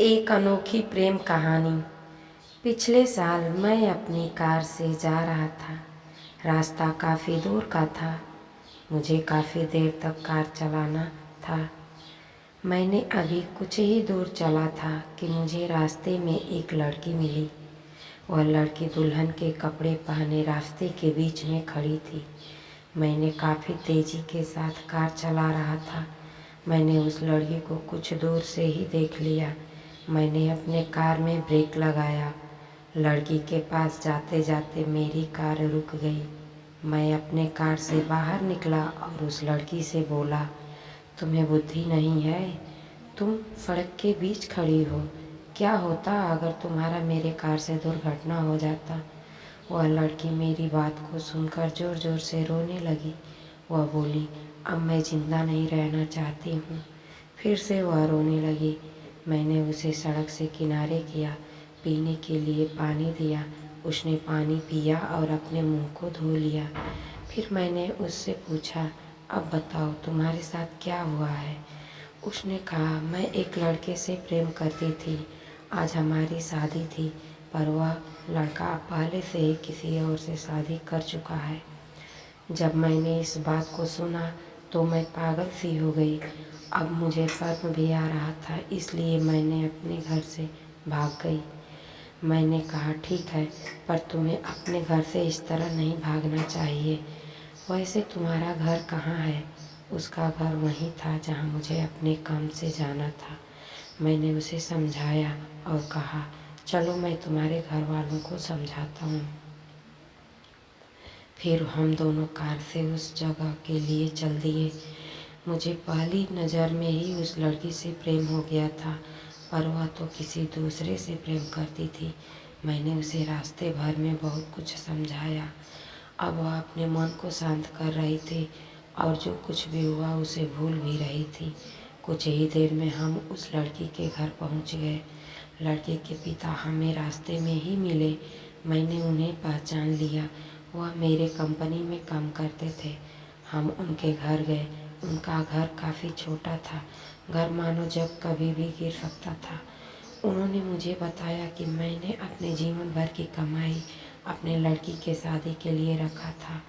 एक अनोखी प्रेम कहानी। पिछले साल मैं अपनी कार से जा रहा था। रास्ता काफ़ी दूर का था। मुझे काफ़ी देर तक कार चलाना था। मैंने अभी कुछ ही दूर चला था कि मुझे रास्ते में एक लड़की मिली। वह लड़की दुल्हन के कपड़े पहने रास्ते के बीच में खड़ी थी। मैंने काफ़ी तेज़ी के साथ कार चला रहा था। मैंने उस लड़की को कुछ दूर से ही देख लिया। मैंने अपने कार में ब्रेक लगाया। लड़की के पास जाते जाते मेरी कार रुक गई। मैं अपने कार से बाहर निकला और उस लड़की से बोला, तुम्हें बुद्धि नहीं है? तुम सड़क के बीच खड़ी हो। क्या होता अगर तुम्हारा मेरे कार से दुर्घटना हो जाता? वह लड़की मेरी बात को सुनकर ज़ोर ज़ोर से रोने लगी। वह बोली, अब मैं ज़िंदा नहीं रहना चाहती हूँ। फिर से वह रोने लगी। मैंने उसे सड़क से किनारे किया, पीने के लिए पानी दिया। उसने पानी पिया और अपने मुंह को धो लिया। फिर मैंने उससे पूछा, अब बताओ तुम्हारे साथ क्या हुआ है? उसने कहा, मैं एक लड़के से प्रेम करती थी। आज हमारी शादी थी, पर वह लड़का पहले से ही किसी और से शादी कर चुका है। जब मैंने इस बात को सुना तो मैं पागल सी हो गई। अब मुझे शर्म भी आ रहा था, इसलिए मैंने अपने घर से भाग गई। मैंने कहा, ठीक है, पर तुम्हें अपने घर से इस तरह नहीं भागना चाहिए। वैसे तुम्हारा घर कहाँ है? उसका घर वहीं था जहाँ मुझे अपने काम से जाना था। मैंने उसे समझाया और कहा, चलो मैं तुम्हारे घर वालों को समझाता हूँ। फिर हम दोनों कार से उस जगह के लिए चल दिए। मुझे पहली नज़र में ही उस लड़की से प्रेम हो गया था, पर वह तो किसी दूसरे से प्रेम करती थी। मैंने उसे रास्ते भर में बहुत कुछ समझाया। अब वह अपने मन को शांत कर रही थी और जो कुछ भी हुआ उसे भूल भी रही थी। कुछ ही देर में हम उस लड़की के घर पहुंच गए। लड़के के पिता हमें रास्ते में ही मिले। मैंने उन्हें पहचान लिया। वह मेरे कंपनी में काम करते थे। हम उनके घर गए। उनका घर काफ़ी छोटा था। घर मानो जब कभी भी गिर सकता था। उन्होंने मुझे बताया कि मैंने अपने जीवन भर की कमाई अपने लड़की के शादी के लिए रखा था,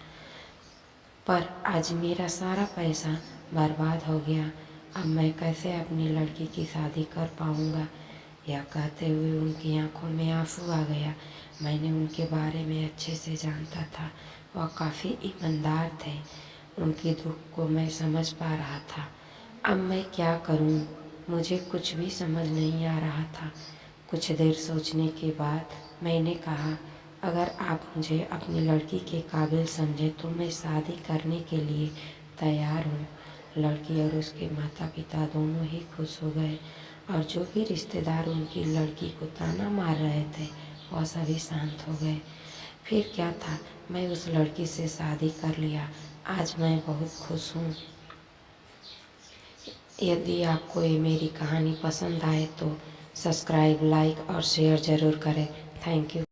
पर आज मेरा सारा पैसा बर्बाद हो गया। अब मैं कैसे अपनी लड़की की शादी कर पाऊँगा? यह कहते हुए उनकी आंखों में आंसू आ गया। मैंने उनके बारे में अच्छे से जानता था। वह काफ़ी ईमानदार थे। उनके दुख को मैं समझ पा रहा था। अब मैं क्या करूं? मुझे कुछ भी समझ नहीं आ रहा था। कुछ देर सोचने के बाद मैंने कहा, अगर आप मुझे अपनी लड़की के काबिल समझे तो मैं शादी करने के लिए तैयार हूँ। लड़की और उसके माता पिता दोनों ही खुश हो गए और जो भी रिश्तेदार उनकी लड़की को ताना मार रहे थे वह सभी शांत हो गए। फिर क्या था, मैं उस लड़की से शादी कर लिया। आज मैं बहुत खुश हूँ। यदि आपको ये मेरी कहानी पसंद आए तो सब्सक्राइब, लाइक और शेयर ज़रूर करें। Thank you.